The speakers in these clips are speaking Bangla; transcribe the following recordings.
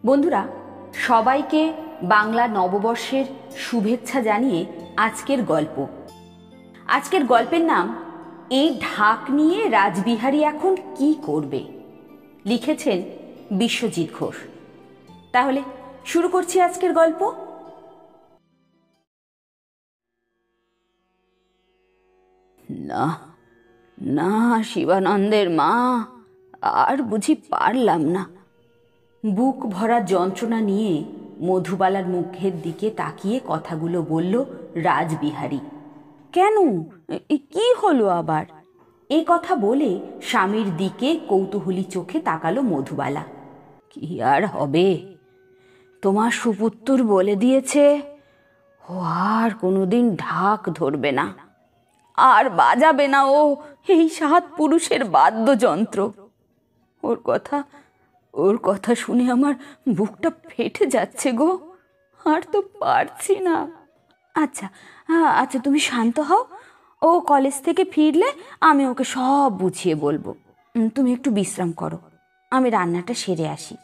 বন্ধুরা, সবাইকে বাংলা নববর্ষের শুভেচ্ছা জানিয়ে আজকের গল্পের নাম এই ঢাক নিয়ে রাসবিহারী এখন কি করবে। লিখেছেন বিশ্বজিৎ ঘোষ। তাহলে শুরু করছি আজকের গল্প। না না শিবানন্দের মা, আর বুঝি পারলাম না। বুক ভরা যন্ত্রণা নিয়ে মধুবালার মুখের দিকে তাকিয়ে কথাগুলো বলল রাসবিহারী। কেন, কি হলো আবার? এ কথা বলে স্বামীর দিকে কৌতূহলী চোখে তাকালো মধুবালা। কি আর হবে, তোমার সুপুত্তর বলে দিয়েছে ও আর কোনোদিন ঢাক ধরবে না, আর বাজাবে না ও এই 7 পুরুষের বাদ্যযন্ত্র। ওর কথা শুনে আমার বুকটা ফেটে যাচ্ছে গো, আর তো পারছি না। আচ্ছা আচ্ছা, তুমি শান্ত হও। ও কলেজ থেকে ফিরলে আমি ওকে সব বুঝিয়ে বলবো। তুমি একটু বিশ্রাম করো, আমি রান্নাটা সেরে আসি।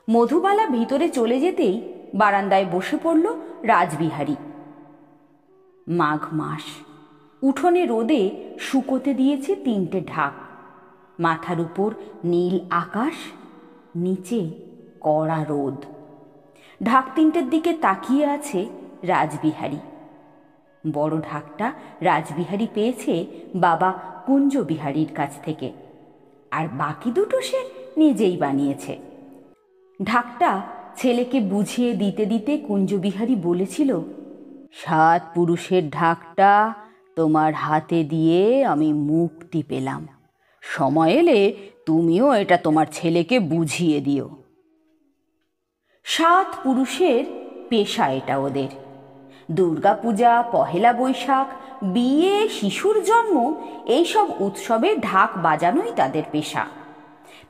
মধুবালা ভিতরে চলে যেতেই বারান্দায় বসে পড়ল রাসবিহারী। মাঘ মাস, উঠোনে রোদে শুকোতে দিয়েছে 3টে ঢাক। মাথার উপর নীল আকাশ, নিচে কড়া রোদ। ঢাক 3টের দিকে তাকিয়ে আছে রাসবিহারী। বড় ঢাকটা রাসবিহারী পেয়েছে বাবা কুঞ্জবিহারীর কাছ থেকে, আর বাকি দুটো সে নিজেই বানিয়েছে। ঢাকটা ছেলেকে বুঝিয়ে দিতে দিতে কুঞ্জবিহারী বলেছিল, 7 পুরুষের ঢাকটা তোমার হাতে দিয়ে আমি মুক্তি পেলাম। সময় এলে তুমিও এটা তোমার ছেলেকে বুঝিয়ে দিও। 7 পুরুষের পেশা এটা ওদের। দুর্গাপূজা, পহেলা বৈশাখ, বিয়ে, শিশুর জন্ম, এইসব উৎসবে ঢাক বাজানোই তাদের পেশা।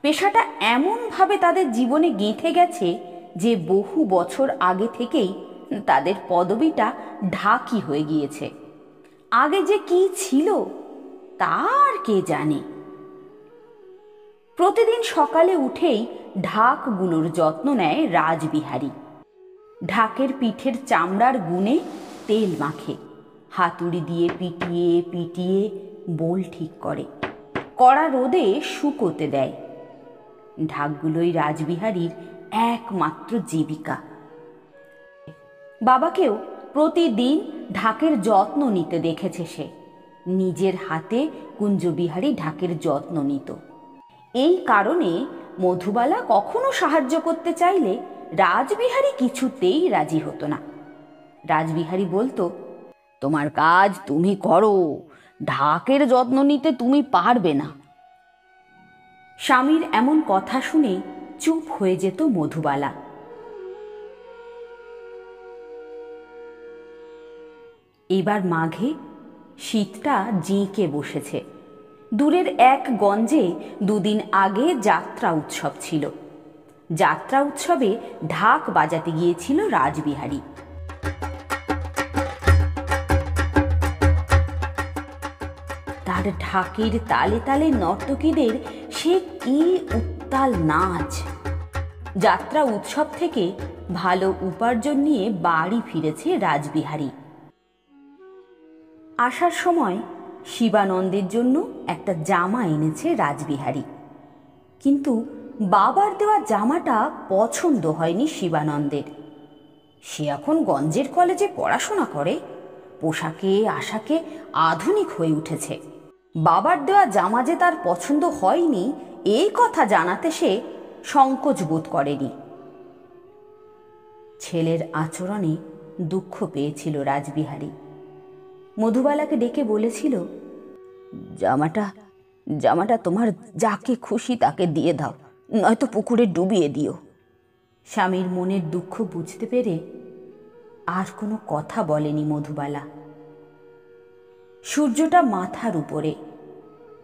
পেশাটা এমনভাবে তাদের জীবনে গেঁথে গেছে যে বহু বছর আগে থেকেই তাদের পদবিটা ঢাকি হয়ে গিয়েছে। আগে যে কি ছিল তার কে জানে। প্রতিদিন সকালে উঠেই ঢাকগুলোর যত্ন নেয় রাসবিহারী। ঢাকের পিঠের চামড়ার গুণে তেল মাখে, হাতুড়ি দিয়ে পিটিয়ে পিটিয়ে বোল ঠিক করে, কড়া রোদে শুকোতে দেয়। ঢাকগুলোই রাসবিহারীর একমাত্র জীবিকা। বাবাকেও প্রতিদিন ঢাকের যত্ন নিতে দেখেছে সে। নিজের হাতে কুঞ্জবিহারী ঢাকের যত্ন নিত। এই কারণে মধুবালা কখনো সাহায্য করতে চাইলে রাসবিহারী কিছুতেই রাজি হতো না। রাসবিহারী বলতো, তোমার কাজ তুমি করো, ঢাকের যত্ন নিতে তুমি পারবে না। স্বামীর এমন কথা শুনে চুপ হয়ে যেত মধুবালা। এবার মাঘে শীতটা জিঁকে বসেছে। দূরের এক গঞ্জে 2 দিন আগে যাত্রা উৎসব ছিল। যাত্রা উৎসবে ঢাক বাজাতে গিয়েছিল রাসবিহারী। তার ঢাকের তালে তালে নর্তকীদের সে কি উত্তাল নাচ! যাত্রা উৎসব থেকে ভালো উপার্জন নিয়ে বাড়ি ফিরেছে রাসবিহারী। আসার সময় শিবানন্দের জন্য একটা জামা এনেছে রাসবিহারী, কিন্তু বাবার দেওয়া জামাটা পছন্দ হয়নি শিবানন্দের। সে এখন গঞ্জের কলেজে পড়াশোনা করে, পোশাকে আশাকে আধুনিক হয়ে উঠেছে। বাবার দেওয়া জামা যে তার পছন্দ হয়নি এই কথা জানাতে সে সংকোচ বোধ করেনি। ছেলের আচরণে দুঃখ পেয়েছিল রাসবিহারী। মধুবালাকে ডেকে বলেছিল, জামাটা তোমার যাকে খুশি তাকে দিয়ে দাও, নয়তো পুকুরে ডুবিয়ে দিও। স্বামীর মনের দুঃখ বুঝতে পেরে আর কোনো কথা বলেনি মধুবালা। সূর্যটা মাথার উপরে।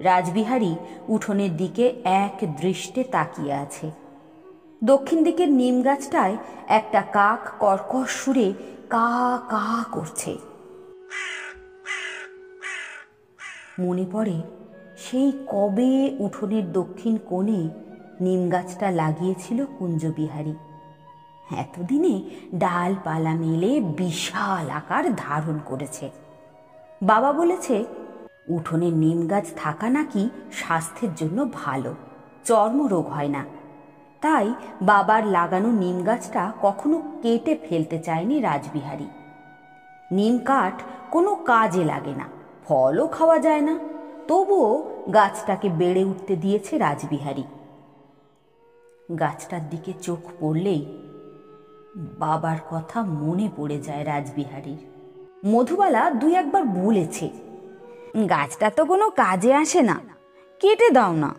রাসবিহারী উঠোনের দিকে এক দৃষ্টে তাকিয়ে আছে। দক্ষিণ দিকের নিম গাছটায় একটা কাক কর্কশ সুরে কা কা করছে। মনে পড়ে সেই কবে উঠোনের দক্ষিণ কোণে নিম গাছটা লাগিয়েছিল কুঞ্জবিহারী। এতদিনে ডালপালা মেলে বিশাল আকার ধারণ করেছে। বাবা বলেছে উঠোনে নিম গাছ থাকা নাকি স্বাস্থ্যের জন্য ভালো, চর্মরোগ হয় না। তাই বাবার লাগানো নিম গাছটা কখনো কেটে ফেলতে চায়নি রাসবিহারী। নিম কাঠ কোনো কাজে লাগে না, ফলও খাওয়া যায় না, তবুও গাছটাকে বেড়ে উঠতে দিয়েছে রাসবিহারী। গাছটার দিকে চোখ পড়লেই বাবার কথা মনে পড়ে যায় রাসবিহারীর। মধুবালা দুই একবার বলেছে, গাছটা তো কোনো কাজে আসে না, কেটে দাও না।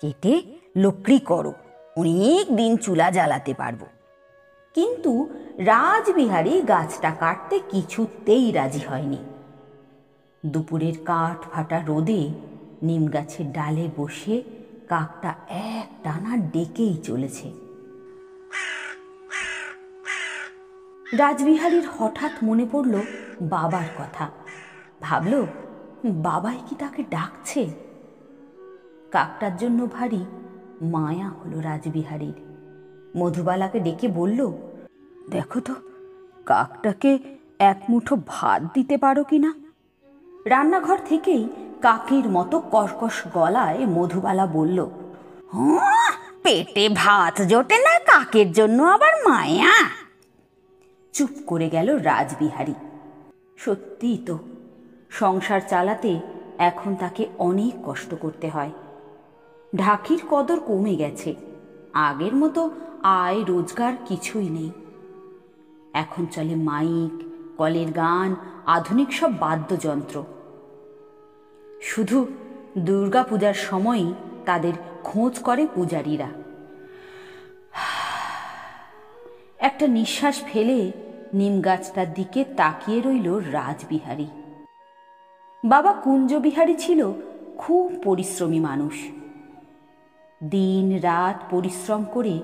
কেটে লকড়ি করো, অনেক দিন চুলা জ্বালাতে পারবো। কিন্তু রাসবিহারী গাছটা কাটতে কিছুতেই রাজি হয়নি। দুপুরের কাঠ ফাটা রোদে নিম গাছের ডালে বসে কাকটা এক টানা ডেকেই চলেছে। রাসবিহারীর হঠাৎ মনে পড়ল বাবার কথা। ভাবল, বাবাই কি তাকে ডাকছে? কাকটার জন্য ভারী মায়া হলো রাসবিহারীর। মধুবালাকে ডেকে বলল, দেখো তো কাকটাকে এক মুঠো ভাত দিতে পারো কিনা। রান্নাঘর থেকেই কাকের মতো কর্কশ গলায় মধুবালা বলল, পেটে ভাত জোটে না, কাকের জন্য আবার মায়া। চুপ করে গেল রাসবিহারী। সত্যিই তো, সংসার চালাতে এখন তাকে অনেক কষ্ট করতে হয়। ঢাকির কদর কমে গেছে, আগের মতো আয় রোজগার কিছুই নেই। এখন চলে মাইক, কলের গান, আধুনিক সব বাদ্যযন্ত্র। শুধু দুর্গাপূজার সময়ই তাদের খোঁজ করে পূজারীরা। একটা নিঃশ্বাস ফেলে নিম গাছটার দিকে তাকিয়ে রইল রাসবিহারী। বাবা কুঞ্জবিহারী ছিল খুব পরিশ্রমী মানুষ। দিন রাত পরিশ্রম করে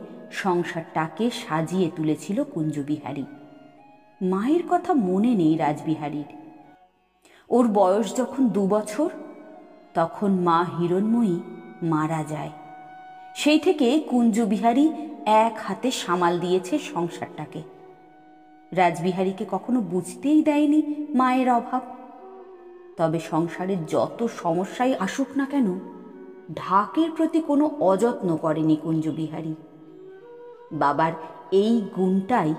সংসারটাকে সাজিয়ে তুলেছিল কুঞ্জবিহারী। মায়ের কথা মনে নেই রাসবিহারীর। ওর বয়স যখন 2 বছর, তখন মা হিরণময়ী মারা যায়। সেই থেকে কুঞ্জবিহারী এক হাতে সামাল দিয়েছে সংসারটাকে। রাসবিহারীকে কখনো বুঝতেই দেয়নি মায়ের অভাব। তবে সংসারের যত সমস্যাই আসুক না কেন, ঢাকের প্রতি কোনো অযত্ন করেনি কুঞ্জবিহারী। বাবার এই গুণটাই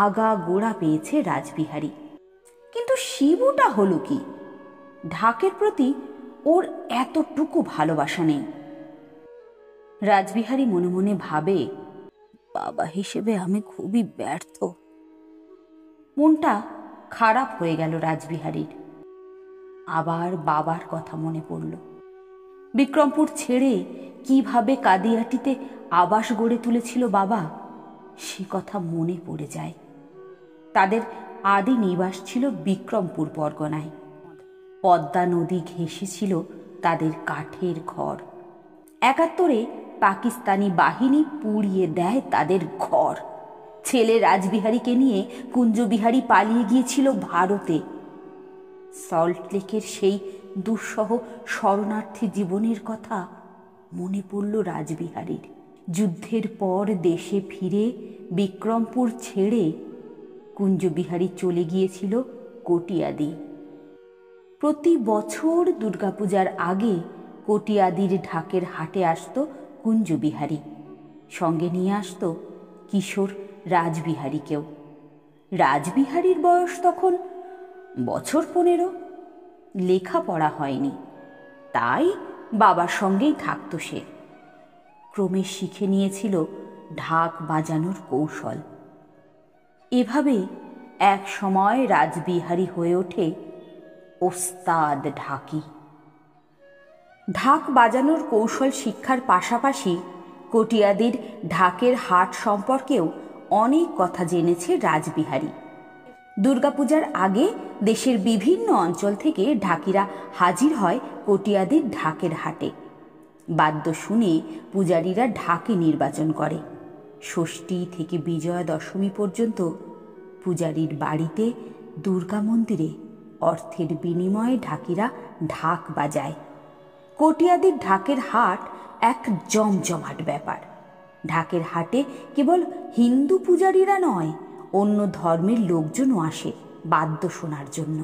আগা গোড়া পেয়েছে রাসবিহারী। কিন্তু শিবুটা হলো কি? ঢাকের প্রতি ওর এতটুকু ভালোবাসা নেই। রাসবিহারী মনে মনে ভাবে, বাবা হিসেবে আমি খুবই ব্যর্থ। মনটা খারাপ হয়ে গেল রাসবিহারীর। আবার বাবার কথা মনে পড়ল। বিক্রমপুর ছেড়ে কিভাবে কাদিয়াটিতে আবাস গড়ে তুলেছিল বাবা, সে কথা মনে পড়ে যায়। তাদের আদি নিবাস ছিল বিক্রমপুর পরগনায়। পদ্মা নদী ঘেঁষে ছিল তাদের কাঠের ঘর। 71-এ পাকিস্তানি বাহিনী পুড়িয়ে দেয় তাদের ঘর। ছেলে রাসবিহারীকে নিয়ে কুঞ্জবিহারী পালিয়ে গিয়েছিল ভারতে। সল্টলেকের সেই দুঃসহ শরণার্থী জীবনের কথা মনে পড়ল রাসবিহারীর। যুদ্ধের পর দেশে ফিরে বিক্রমপুর ছেড়ে কুঞ্জবিহারী চলে গিয়েছিল কটিয়াদি। প্রতি বছর দুর্গাপূজার আগে কটিয়াদির ঢাকের হাটে আসতো কুঞ্জবিহারী। সঙ্গে নিয়ে আসতো কিশোর রাসবিহারীকেও। রাসবিহারীর বয়স তখন বছর 15। লেখাপড়া হয়নি, তাই বাবার সঙ্গেই থাকতো সে। ক্রমে শিখে নিয়েছিল ঢাক বাজানোর কৌশল। এভাবে এক সময় রাসবিহারী হয়ে ওঠে ওস্তাদ ঢাকি। ঢাক বাজানোর কৌশল শিক্ষার পাশাপাশি কটিয়াদির ঢাকের হাট সম্পর্কেও অনেক কথা জেনেছে রাসবিহারী। দুর্গাপূজার আগে দেশের বিভিন্ন অঞ্চল থেকে ঢাকিরা হাজির হয় কটিয়াদির ঢাকের হাটে। বাদ্য শুনে পূজারীরা ঢাকে নির্বাচন করে। ষষ্ঠী থেকে বিজয়া দশমী পর্যন্ত পূজারীর বাড়িতে, দুর্গা মন্দিরে অর্থের বিনিময়ে ঢাকিরা ঢাক বাজায়। কটিয়াদির ঢাকের হাট এক জমজমাট ব্যাপার। ঢাকের হাটে কেবল হিন্দু পূজারীরা নয়, অন্য ধর্মের লোকজনও আসে বাদ্য শোনার জন্য।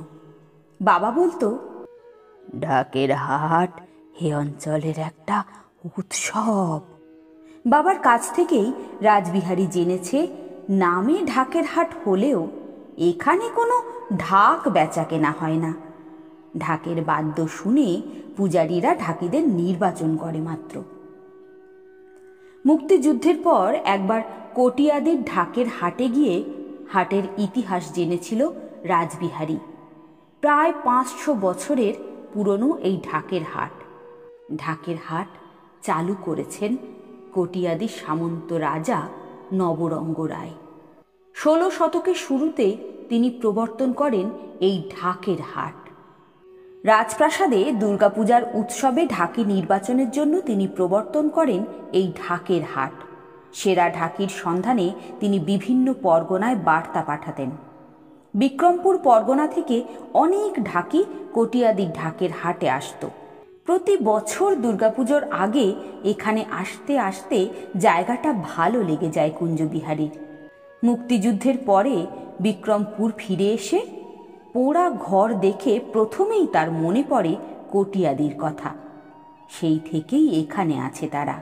বাবা বলতো, ঢাকের হাট এ অঞ্চলের একটা উৎসব। বাবার কাছ থেকেই রাসবিহারী জেনেছে নামে ঢাকের হাট হলেও এখানে কোনো ঢাক বেচা কেনা হয় না। ঢাকের বাদ্য শুনে পূজারীরা ঢাকিদের নির্বাচন করে মাত্র। মুক্তিযুদ্ধের পর একবার কটিয়াদির ঢাকের হাটে গিয়ে হাটের ইতিহাস জেনেছিল রাসবিহারী। প্রায় 500 বছরের পুরনো এই ঢাকের হাট। ঢাকের হাট চালু করেছেন কটিয়াদির সামন্ত রাজা নবরঙ্গ রায়। 16 শতকের শুরুতে তিনি প্রবর্তন করেন এই ঢাকের হাট। রাজপ্রাসাদে দুর্গাপূজার উৎসবে ঢাকি নির্বাচনের জন্য তিনি প্রবর্তন করেন এই ঢাকের হাট। সেরা ঢাকির সন্ধানে তিনি বিভিন্ন পরগনায় বার্তা পাঠাতেন। বিক্রমপুর পরগনা থেকে অনেক ঢাকি কটিয়াদির ঢাকের হাটে আসত। প্রতি বছর দুর্গাপুজোর আগে এখানে আসতে আসতে জায়গাটা ভালো লেগে যায় কুঞ্জবিহারীর। মুক্তিযুদ্ধের পরে বিক্রমপুর ফিরে এসে পোড়া ঘর দেখে প্রথমেই তার মনে পড়ে কটিয়াদির কথা। সেই থেকেই এখানে আছে তারা।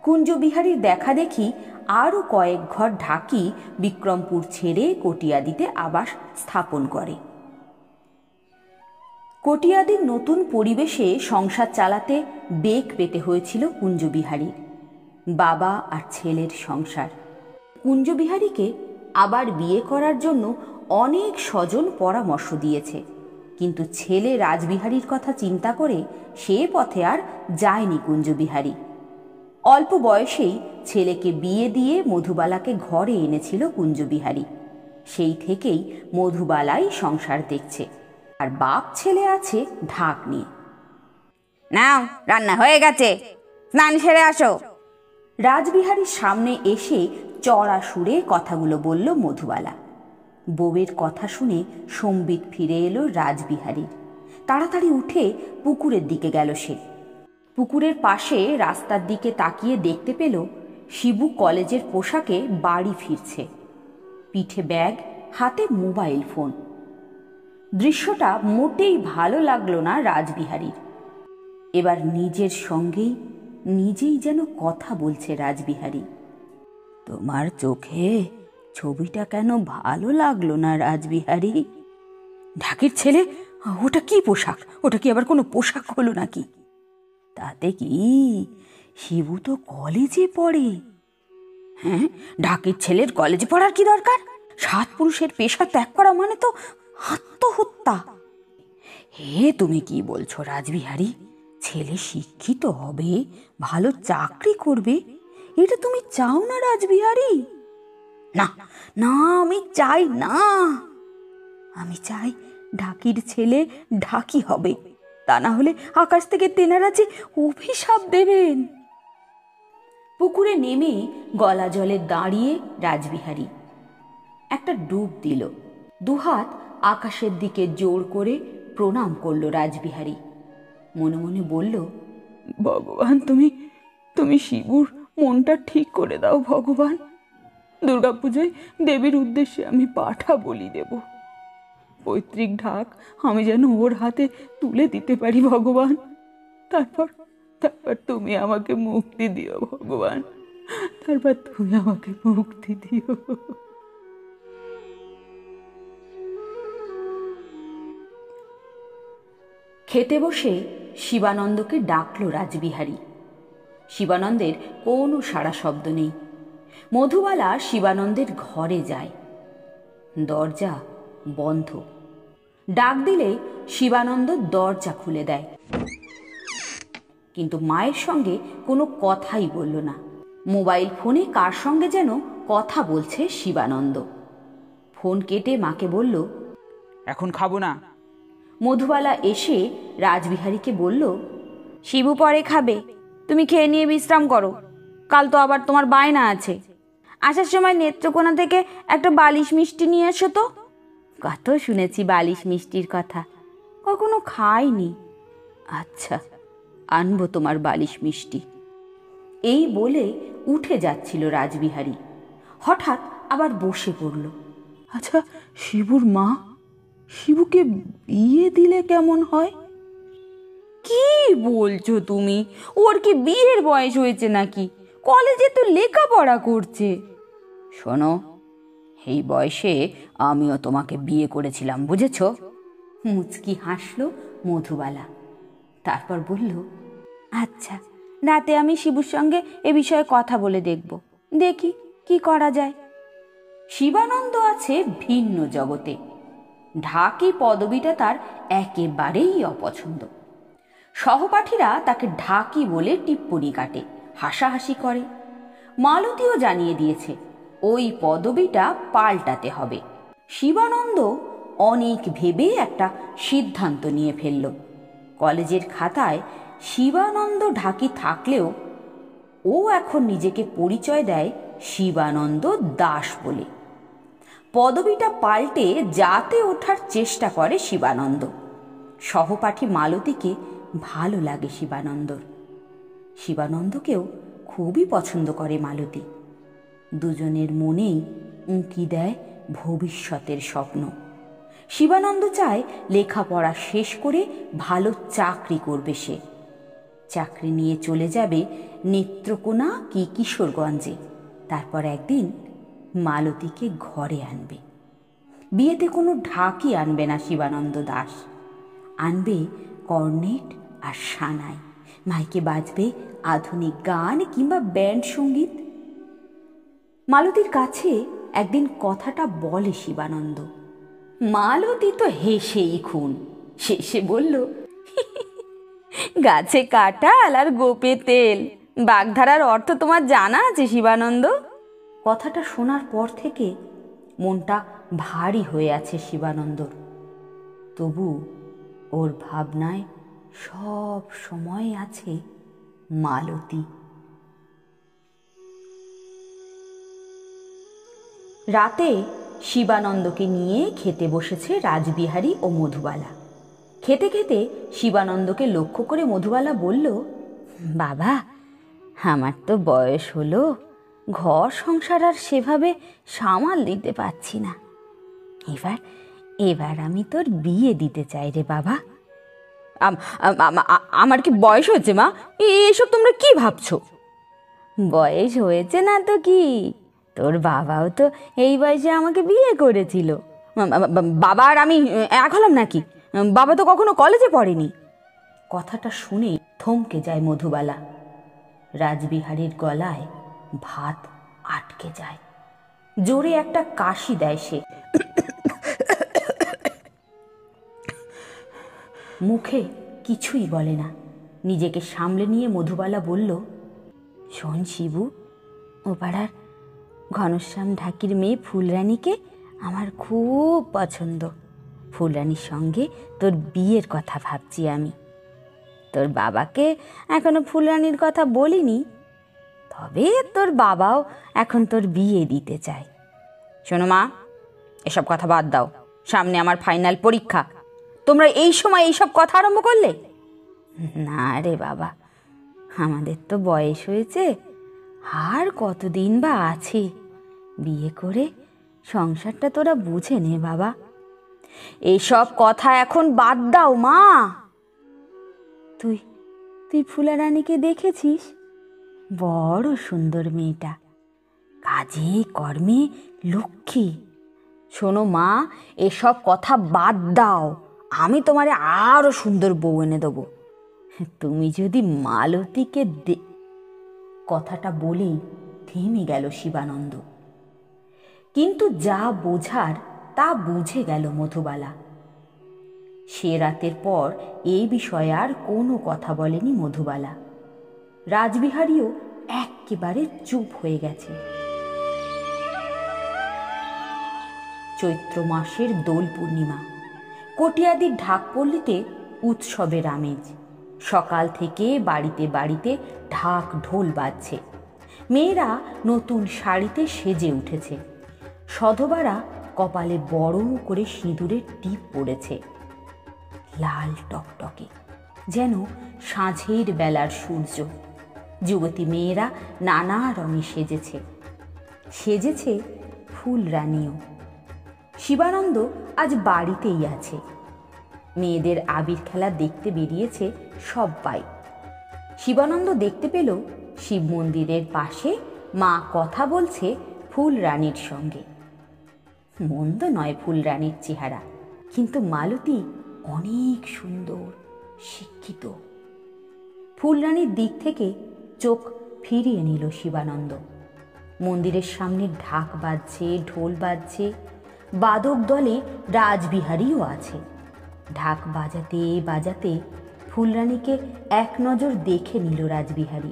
কুঞ্জবিহারীর দেখা দেখি আরও কয়েক ঘর ঢাকি বিক্রমপুর ছেড়ে কটিয়াদিতে আবাস স্থাপন করে। কটিয়াদির নতুন পরিবেশে সংসার চালাতে বেগ পেতে হয়েছিল কুঞ্জবিহারীর। বাবা আর ছেলের সংসার। কুঞ্জবিহারীকে আবার বিয়ে করার জন্য অনেক স্বজন পরামর্শ দিয়েছে, কিন্তু ছেলে রাসবিহারীর কথা চিন্তা করে সে পথে আর যায়নি কুঞ্জবিহারী। অল্প বয়সেই ছেলেকে বিয়ে দিয়ে মধুবালাকে ঘরে এনেছিল কুঞ্জবিহারী। সেই থেকেই মধুবালাই সংসার দেখছে, আর বাপ ছেলে আছে ঢাক নিয়ে। নাও, রান্না হয়ে গেছে, স্নান সেরে আসো। রাসবিহারীর সামনে এসে চড়া সুরে কথাগুলো বলল মধুবালা। বউয়ের কথা শুনে সম্বিত ফিরে এলো রাসবিহারীর। তাড়াতাড়ি উঠে পুকুরের দিকে গেল সে। পুকুরের পাশে রাস্তার দিকে তাকিয়ে দেখতে পেল শিবু কলেজের পোশাকে বাড়ি ফিরছে, পিঠে ব্যাগ, হাতে মোবাইল ফোন। দৃশ্যটা মোটেই ভালো লাগলো না রাসবিহারীর। এবার নিজের সঙ্গেই নিজেই যেন কথা বলছে রাসবিহারী। তোমার চোখে ছবিটা কেন ভালো লাগলো না রাসবিহারী? ঢাকির ছেলে, ওটা কি পোশাক? ওটা কি আবার কোনো পোশাক হলো নাকি? তাতে কি, শিবু তো কলেজে পড়ে। হ্যাঁ, ঢাকির ছেলের কলেজে পড়ার কি দরকার? 7 পুরুষের পেশা ত্যাগ করা মানে তো আত্মহত্যা। হে, তুমি কি বলছো রাসবিহারী? ছেলে শিক্ষিত হবে, ভালো চাকরি করবে, এটা তুমি চাও না রাসবিহারী? না না, আমি চাই না। আমি চাই ঢাকির ছেলে ঢাকি হবে, তা না হলে আকাশ থেকে তেনারা যে অভিশাপ দেবেন। পুকুরে নেমে গলা জলে দাঁড়িয়ে রাসবিহারী একটা ডুব দিল। দুহাত আকাশের দিকে জোর করে প্রণাম করল রাসবিহারী। মনে মনে বলল, ভগবান, তুমি শিবুর মনটা ঠিক করে দাও ভগবান। দুর্গাপূজায় দেবীর উদ্দেশ্যে আমি পাঠা বলি দেব। পৈতৃক ঢাক আমি যেন ওর হাতে তুলে দিতে পারি ভগবান। তারপর তুমি আমাকে মুক্তি দিও ভগবান, তারপর তুমি আমাকে মুক্তি দিও। খেতে বসে শিবানন্দকে ডাকল রাসবিহারী। শিবানন্দের কোনো সাড়া শব্দ নেই। মধুবালা শিবানন্দের ঘরে যায়, দরজা বন্ধ। ডাক দিলে শিবানন্দ দরজা খুলে দেয়, কিন্তু মায়ের সঙ্গে কোনো কথাই বলল না। মোবাইল ফোনে কার সঙ্গে যেন কথা বলছে শিবানন্দ। ফোন কেটে মাকে বলল, এখন খাবো না। মধুবালা এসে রাসবিহারীকে বলল, শিবু পরে খাবে, তুমি খেয়ে নিয়ে বিশ্রাম করো, কাল তো আবার তোমার বায়না আছে। আসার সময় নেত্রকোনা থেকে একটা বালিশ মিষ্টি নিয়ে এসো তো। কত শুনেছি বালিশ মিষ্টির কথা, কখনো খাইনি। আচ্ছা। আনবো তোমার বালিশ মিষ্টি। এই বলে উঠে যাচ্ছিল রাসবিহারী, হঠাৎ আবার বসে পড়ল। আচ্ছা, শিবুর মা, শিবুকে বিয়ে দিলে কেমন হয়? কি বলছো তুমি? ওর কি বিয়ের বয়স হয়েছে নাকি? কলেজে তো লেখাপড়া করছে। শোনো, এই বয়সে আমিও তোমাকে বিয়ে করেছিলাম, বুঝেছ? মুচকি হাসল মধুবালা, তারপর বলল, আচ্ছা, রাতে আমি শিবুর সঙ্গে এ বিষয়ে কথা বলে দেখব, দেখি কি করা যায়। শিবানন্দ আছে ভিন্ন জগতে। ঢাকি পদবিটা তার একেবারেই অপছন্দ। সহপাঠীরা তাকে ঢাকি বলে টিপ্পনি কাটে, হাসাহাসি করে। মালতীও জানিয়ে দিয়েছে ওই পদবিটা পাল্টাতে হবে। শিবানন্দ অনেক ভেবে একটা সিদ্ধান্ত নিয়ে ফেলল। কলেজের খাতায় শিবানন্দ ঢাকি থাকলেও ও এখন নিজেকে পরিচয় দেয় শিবানন্দ দাস বলে। পদবিটা পাল্টে যাতে ওঠার চেষ্টা করে শিবানন্দ। সহপাঠী মালতীকে ভালো লাগে শিবানন্দর। শিবানন্দকেও খুবই পছন্দ করে মালতী। দুজনের মনেই উঁকি দেয় ভবিষ্যতের স্বপ্ন। শিবানন্দ চায় লেখাপড়া শেষ করে ভালো চাকরি করবে সে। চাকরি নিয়ে চলে যাবে নেত্রকোনা কি কিশোরগঞ্জে। তারপর একদিন মালতীকে ঘরে আনবে। বিয়েতে কোনো ঢাকি আনবে না শিবানন্দ দাস, আনবে কর্নেট আর সানাই। মাইকে বাজবে আধুনিক গান কিংবা ব্যান্ড সঙ্গীত। মালতীর কাছে একদিন কথাটা বলে শিবানন্দ। মালতী তো হেসেই খুন। শেষে বলল, গাছে কাঁঠাল আর গোপে তেল, বাগধারার অর্থ তোমার জানা আছে শিবানন্দ? কথাটা শোনার পর থেকে মনটা ভারী হয়ে আছে শিবানন্দর। তবু ওর ভাবনায় সব সময় আছে মালতী। রাতে শিবানন্দকে নিয়ে খেতে বসেছে রাসবিহারী ও মধুবালা। খেতে খেতে শিবানন্দকে লক্ষ্য করে মধুবালা বলল, বাবা, আমার তো বয়স হলো, ঘর সংসার আর সেভাবে সামাল দিতে পারছি না। এবার আমি তোর বিয়ে দিতে চাই রে বাবা। আমার কি বয়স হয়েছে মা? এসব তোমরা কি ভাবছো? বয়স হয়েছে না তো কি, তোর বাবাও তো এই বয়সে আমাকে বিয়ে করেছিল। বাবা আর আমি এক হলাম নাকি? বাবা তো কখনো কলেজে পড়েনি। কথাটা শুনে থমকে যায় মধুবালা। রাসবিহারীর গলায় ভাত আটকে যায়। জোরে একটা কাশি দেয় সে। মুখে কিছুই বলে না। নিজেকে সামলে নিয়ে মধুবালা বলল, শোন শিবু, ও পাড়ার ঘনশ্যাম ঢাকির মেয়ে ফুলরানীকে আমার খুব পছন্দ। ফুলরানীর সঙ্গে তোর বিয়ের কথা ভাবছি আমি। তোর বাবাকে এখনো ফুলরানীর কথা বলিনি, তবে তোর বাবাও এখন তোর বিয়ে দিতে চায়। শোনো মা, এসব কথা বাদ দাও, সামনে আমার ফাইনাল পরীক্ষা। তোমরা এই সময় এইসব কথা আরম্ভ করলে? না রে বাবা, আমাদের তো বয়স হয়েছে, আর কতদিন বা আছে। বিয়ে করে সংসারটা তোরা বুঝে নে বাবা। এসব কথা এখন বাদ দাও মা। তুই ফুলারানীকে দেখেছিস? বড় সুন্দর মেয়েটা, কাজে কর্মে লক্ষ্মী। শোনো মা, এসব কথা বাদ দাও, আমি তোমারে আরো সুন্দর বউ এনে দেবো। তুমি যদি মালতীকে কথাটা বলেই থেমে গেল শিবানন্দ। কিন্তু যা বোঝার তা বুঝে গেল মধুবালা। সে রাতের পর এই বিষয়ে আর কোনো কথা বলেনি মধুবালা। রাসবিহারীও একেবারে চুপ হয়ে গেছে। চৈত্র মাসের দোল পূর্ণিমা। কটিয়াদির ঢাকপল্লীতে উৎসবের আমেজ। সকাল থেকে বাড়িতে বাড়িতে ঢাক ঢোল বাজছে। মেয়েরা নতুন শাড়িতে সেজে উঠেছে। সধবারা কপালে বড় করে সিঁদুরের টিপ পড়েছে, লাল টকটকে। যেন সাঁঝের বেলার সূর্য। যুবতী মেয়েরা নানা রঙে সেজেছে, সেজেছে ফুলরানীও। শিবানন্দ আজ বাড়িতেই আছে। মেয়েদের আবির খেলা দেখতে বেরিয়েছে সবাই। শিবানন্দ দেখতে পেল শিব মন্দিরের পাশে মা কথা বলছে ফুলরানীর সঙ্গে। মন্দ নয় ফুলরানীর চেহারা, কিন্তু মালতী অনেক সুন্দর, শিক্ষিত। ফুলরানীর দিক থেকে চোখ ফিরিয়ে নিল শিবানন্দ। মন্দিরের সামনে ঢাক বাজছে, ঢোল বাজছে, বাদক দলে রাজবিহারীও আছে। ঢাক বাজাতে বাজাতে ফুলরানীকে এক নজর দেখে নিল রাজবিহারী।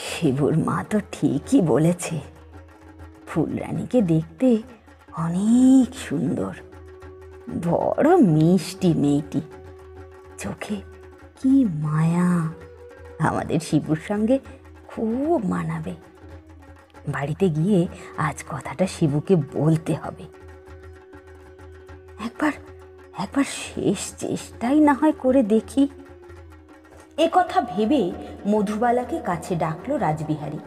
শিবুর মা তো ঠিকই বলেছে, ফুলরানীকে দেখতে অনেক সুন্দর, বড় মিষ্টি মেয়েটি, চোখে কি মায়া, আমাদের শিবুর সঙ্গে খুব মানাবে। বাড়িতে গিয়ে আজ কথাটা শিবুকে বলতে হবে। একবার শেষ চেষ্টাই না হয় করে দেখি। এ কথা ভেবে মধুবালাকে কাছে ডাকলো রাজবিহারী।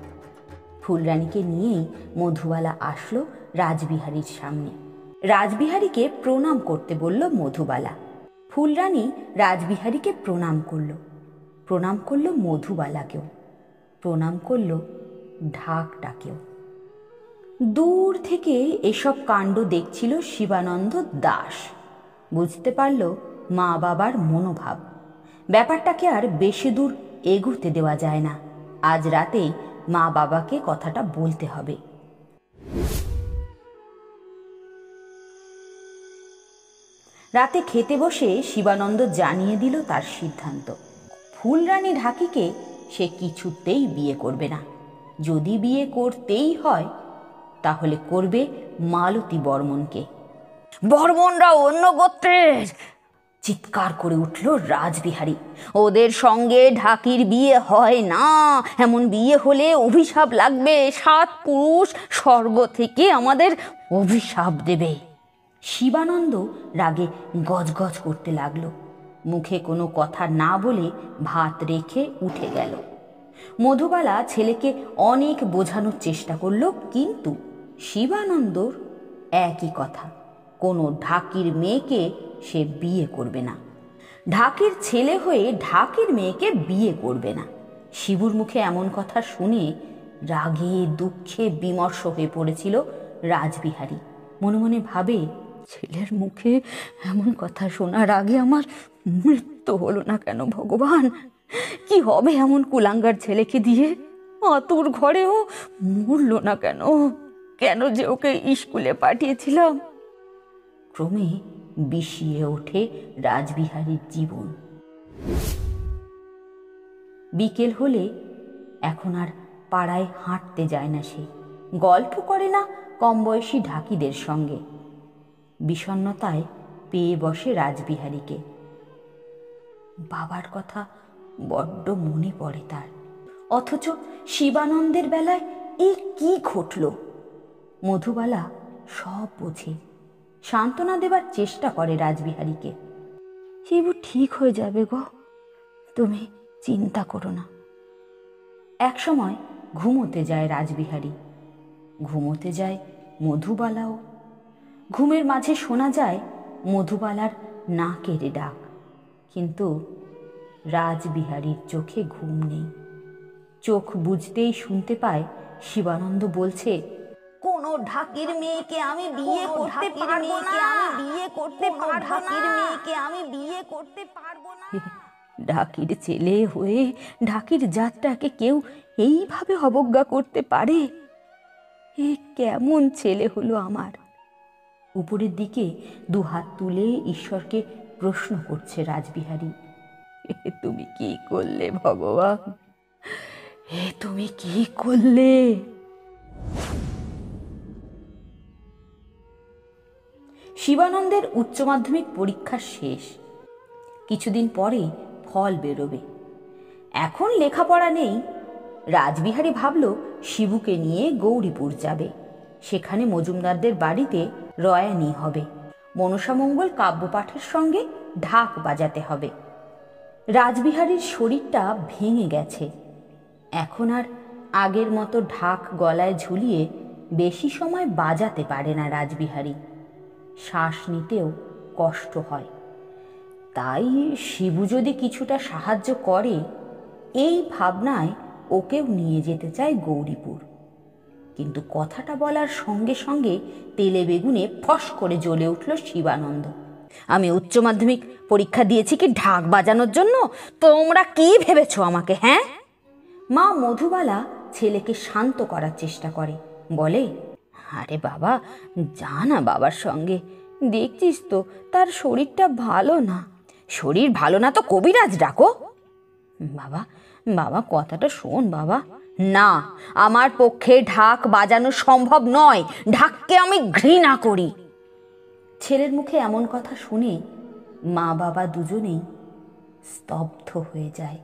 ফুলরানীকে নিয়েই মধুবালা আসলো রাজবিহারীর সামনে। রাজবিহারীকে প্রণাম করতে বলল মধুবালা। ফুলরানী রাজবিহারীকে প্রণাম করলো, প্রণাম করলো মধুবালাকেও, প্রণাম করলো ঢাকটাকেও। দূর থেকে এসব কাণ্ড দেখছিল শিবানন্দ দাস। বুঝতে পারল মা বাবার মনোভাব। ব্যাপারটাকে আর বেশি দূর এগোতে দেওয়া যায় না। আজ রাতেই মা বাবাকে কথাটা বলতে হবে। রাতে খেতে বসে শিবানন্দ জানিয়ে দিল তার সিদ্ধান্ত। ফুলরানী ঢাকিকে সে কিছুতেই বিয়ে করবে না। যদি বিয়ে করতেই হয় তাহলে করবে মালতী বর্মনকে। বর্মনরা অন্য গোত্রের, চিৎকার করে উঠল রাজবিহারী। ওদের সঙ্গে ঢাকির বিয়ে হয় না। এমন বিয়ে হলে অভিশাপ লাগবে। 7 পুরুষ স্বর্গ থেকে আমাদের অভিশাপ দেবে। শিবানন্দ রাগে গজগজ করতে লাগলো। মুখে কোনো কথা না বলে ভাত রেখে উঠে গেল। মধুবালা ছেলেকে অনেক বোঝানোর চেষ্টা করলো, কিন্তু শিবানন্দর একই কথা, কোনো ঢাকির মেয়েকে সে বিয়ে করবে না। ঢাকির ছেলে হয়ে ঢাকির মেয়েকে বিয়ে করবে না। শিবুর মুখে এমন কথা শুনে রাগে দুঃখে বিমর্ষ হয়ে পড়েছিল রাজবিহারী। মনে মনে ভাবে, ছেলের মুখে এমন কথা শোনার আগে আমার মৃত্যু হলো না কেন ভগবান? কি হবে এমন কুলাঙ্গার ছেলেকে দিয়ে? আতুর ঘরেও মরল না কেন? কেন যে ওকে স্কুলে পাঠিয়েছিলাম? ক্রমে বিষিয়ে ওঠে রাজবিহারীর জীবন। বিকেল হলে এখন আর পাড়ায় হাঁটতে যায় না সে, গল্প করে না কম বয়সী ঢাকিদের সঙ্গে। বিষণ্ণতায় পেয়ে বসে রাজবিহারীকে। বাবার কথা বড্ড মনে পড়ে তার। অথচ শিবানন্দের বেলায় এ কি ঘটল? মধুবালা সব বোঝে, সান্ত্বনা দেবার চেষ্টা করে রাজবিহারীকে। শিবু ঠিক হয়ে যাবে গো, তুমি চিন্তা করো না। একসময় ঘুমোতে যায় রাজবিহারী, ঘুমোতে যায় মধুবালাও। ঘুমের মাঝে শোনা যায় মধুবালার নাকের ডাক, কিন্তু রাজবিহারীর চোখে ঘুম নেই। চোখ বুঝতেই শুনতে পায় শিবানন্দ বলছে, কোন ঢাকির মেয়েকে আমি বিয়ে করতে পারবো না, আমি বিয়ে করতে পারবো না, ঢাকির মেয়েকে আমি বিয়ে করতে পারবো না। ঢাকির ছেলে হয়ে ঢাকির জাতটাকে কেউ এইভাবে অবজ্ঞা করতে পারে? এ কেমন ছেলে হলো আমার? উপরের দিকে দুহাত তুলে ঈশ্বরকে প্রশ্ন করছে রাজবিহারী, তুমি কি করলে ভগবান? তুমি কি করলে? শিবানন্দের উচ্চ মাধ্যমিক পরীক্ষা শেষ। কিছুদিন পরে ফল বেরোবে। এখন লেখাপড়া নেই। রাজবিহারী ভাবল শিবুকে নিয়ে গৌরীপুর যাবে। সেখানে মজুমদারদের বাড়িতে রয়ানি হবে। মনসামঙ্গল কাব্যপাঠের সঙ্গে ঢাক বাজাতে হবে। রাসবিহারীর শরীরটা ভেঙে গেছে। এখন আর আগের মতো ঢাক গলায় ঝুলিয়ে বেশি সময় বাজাতে পারে না রাসবিহারী। শ্বাস নিতেও কষ্ট হয়। তাই শিবু যদি কিছুটা সাহায্য করে, এই ভাবনায় ওকেও নিয়ে যেতে চায় গৌরীপুর। কিন্তু কথাটা বলার সঙ্গে সঙ্গে তেলে বেগুনে ফস করে জ্বলে উঠল শিবানন্দ। আমি উচ্চ মাধ্যমিক পরীক্ষা দিয়েছি কি ঢাক বাজানোর জন্য? তোমরা কি ভেবেছো আমাকে? হ্যাঁ? মা মধুবালা ছেলেকে শান্ত করার চেষ্টা করে, বলে, আরে বাবা, যা না বাবার সঙ্গে। দেখছিস তো তার শরীরটা ভালো না। শরীর ভালো না তো কবিরাজ ডাকো। বাবা বাবা কথাটা শোন বাবা। না, আমার পক্ষে ঢাক বাজানো সম্ভব নয়। ঢাককে আমি ঘৃণা করি। ছেলের মুখে এমন কথা শুনে মা বাবা দুজনেই স্তব্ধ হয়ে যায়।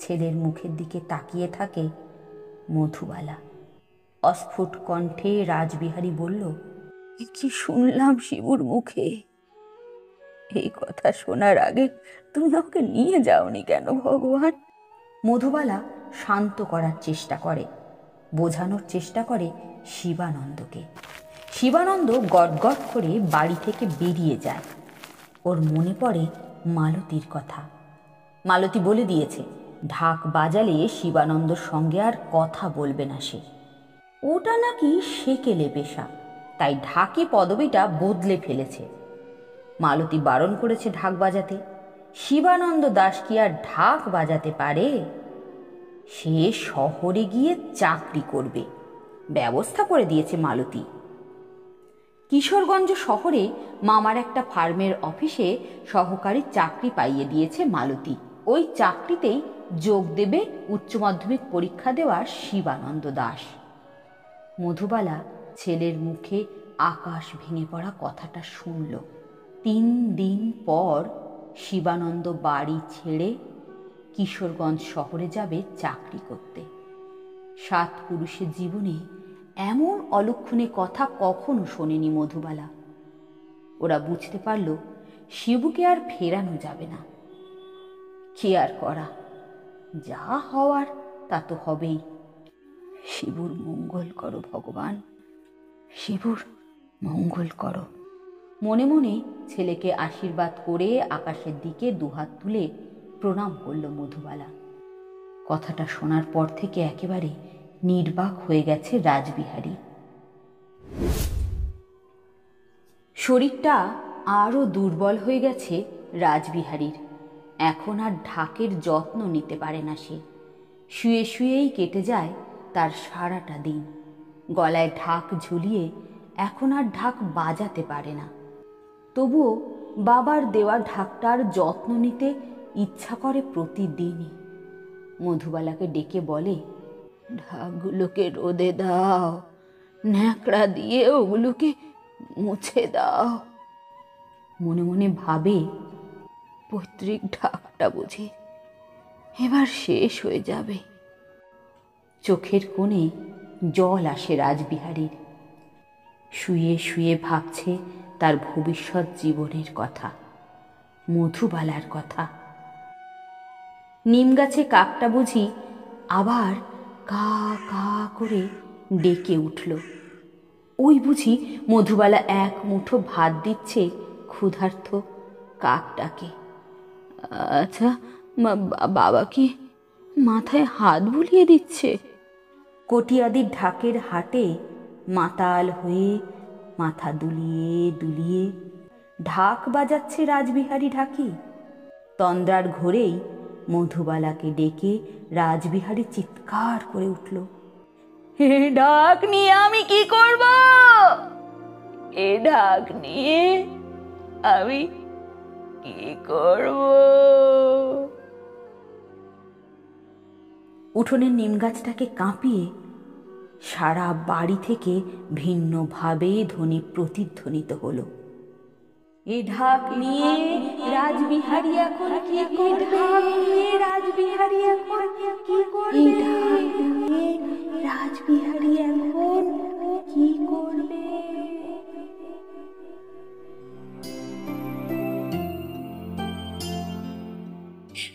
ছেলের মুখের দিকে তাকিয়ে থাকে মধুবালা। অস্ফুট কণ্ঠে রাসবিহারী বলল, কি শুনলাম শিবুর মুখে? এই কথা শোনার আগে তুমি আমাকে নিয়ে যাওনি কেন ভগবান? মধুবালা শান্ত করার চেষ্টা করে, বোঝানোর চেষ্টা করে শিবানন্দকে। শিবানন্দ গটগট করে বাড়ি থেকে বেরিয়ে যায়। ওর মনে পড়ে মালতীর কথা। মালতী বলে দিয়েছে ঢাক বাজালে শিবানন্দর সঙ্গে আর কথা বলবে না সে। ওটা নাকি সেকেলে পেশা, তাই ঢাকি পদবিটা বদলে ফেলেছে। মালতী বারণ করেছে ঢাক বাজাতে। শিবানন্দ দাস কি আর ঢাক বাজাতে পারে? সে শহরে গিয়ে চাকরি করবে, ব্যবস্থা করে দিয়েছে মালতী। কিশোরগঞ্জ শহরে মামার একটা ফার্মের অফিসে সহকারী চাকরি পাইয়ে দিয়েছে মালতী। ওই চাকরিতেই যোগ দেবে উচ্চ মাধ্যমিক পরীক্ষা দেওয়া শিবানন্দ দাস। মধুবালা ছেলের মুখে আকাশ ভেঙে পড়া কথাটা শুনল। 3 দিন পর শিবানন্দ বাড়ি ছেড়ে কিশোরগঞ্জ শহরে যাবে চাকরি করতে। 7 পুরুষের জীবনে এমন অলক্ষণে কথা কখনো শোনেনি মধুবালা। ওরা বুঝতে পারল শিবুকে আর ফেরানো যাবে না। কি আর করা, যা হওয়ার তা তো হবেই। শিবুর মঙ্গল করো ভগবান, শিবুর মঙ্গল করো। মনে মনে ছেলেকে আশীর্বাদ করে আকাশের দিকে দুহাত তুলে প্রণাম করল মধুবালা। কথাটা শোনার পর থেকে একেবারে নির্বাক হয়ে গেছে রাসবিহারী। শরীরটা আরো দুর্বল হয়ে গেছে রাসবিহারীর। এখন আর ঢাকের যত্ন নিতে পারে না সে। শুয়ে শুয়েই কেটে যায় তার সারাটা দিন। গলায় ঢাক ঝুলিয়ে এখন আর ঢাক বাজাতে পারে না। তবুও বাবার দেওয়া ঢাকটার যত্ন নিতে ইচ্ছা করে প্রতিদিনই। মধুবালাকে ডেকে বলে, ঢাকগুলোকে রোদে দাও, ন্যাকড়া দিয়ে ওগুলোকে মুছে দাও। মনে মনে ভাবে, পৈতৃক ঢাকটা বুঝি এবার শেষ হয়ে যাবে। চোখের কোণে জল আসে রাসবিহারীর। শুয়ে শুয়ে ভাবছে তার ভবিষ্যৎ জীবনের কথা, মধুবালার কথা। নিম গাছে কাকটা বুঝি আবার কা কা করে ডেকে উঠল। ওই বুঝি মধুবালা এক মুঠো ভাত দিচ্ছে ক্ষুধার্ত কাকটাকে। আচ্ছা, বাবা কি মাথায় হাত বুলিয়ে দিচ্ছে? কটিয়াদির ঢাকের হাটে মাতাল হয়ে মাথা দুলিয়ে দুলিয়ে ঢাক বাজাচ্ছে রাসবিহারী ঢাকি। তন্দ্রার ঘোরেই মধুবালাকে ডেকে রাসবিহারী চিৎকার করে উঠল, এ ঢাক নিয়ে আমি কি করব? এ ঢাক নিয়ে আমি কি করব? উঠোনের নিম গাছটাকে কাঁপিয়ে সারা বাড়ি থেকে ভিন্নভাবে ধ্বনি প্রতিধ্বনিত হলো। এ ঢাক নিয়ে রাসবিহারী এখন কি করবে? রাসবিহারী এখন কি করবে? ঢাক নিয়ে রাসবিহারী এখন কি করবে?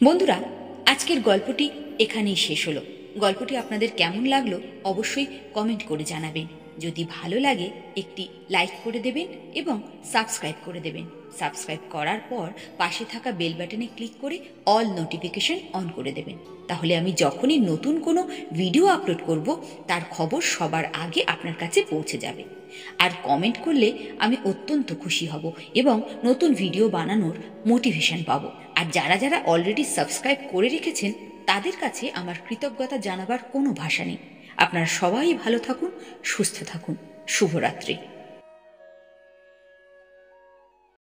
বন্ধুরা, আজকের গল্পটি এখানেই শেষ হলো। গল্পটি আপনাদের কেমন লাগলো অবশ্যই কমেন্ট করে জানাবেন। যদি ভালো লাগে একটি লাইক করে দেবেন এবং সাবস্ক্রাইব করে দেবেন। সাবস্ক্রাইব করার পর পাশে থাকা বেল বাটনে ক্লিক করে অল নোটিফিকেশন অন করে দেবেন। তাহলে আমি যখনই নতুন কোনো ভিডিও আপলোড করব তার খবর সবার আগে আপনার কাছে পৌঁছে যাবে। আর কমেন্ট করলে আমি অত্যন্ত খুশি হব এবং নতুন ভিডিও বানানোর মোটিভেশন পাবো। আর যারা যারা অলরেডি সাবস্ক্রাইব করে রেখেছেন তাদের কাছে আমার কৃতজ্ঞতা জানাবার কোনো ভাষা নেই। আপনারা সবাই ভালো থাকুন, সুস্থ থাকুন। শুভরাত্রি।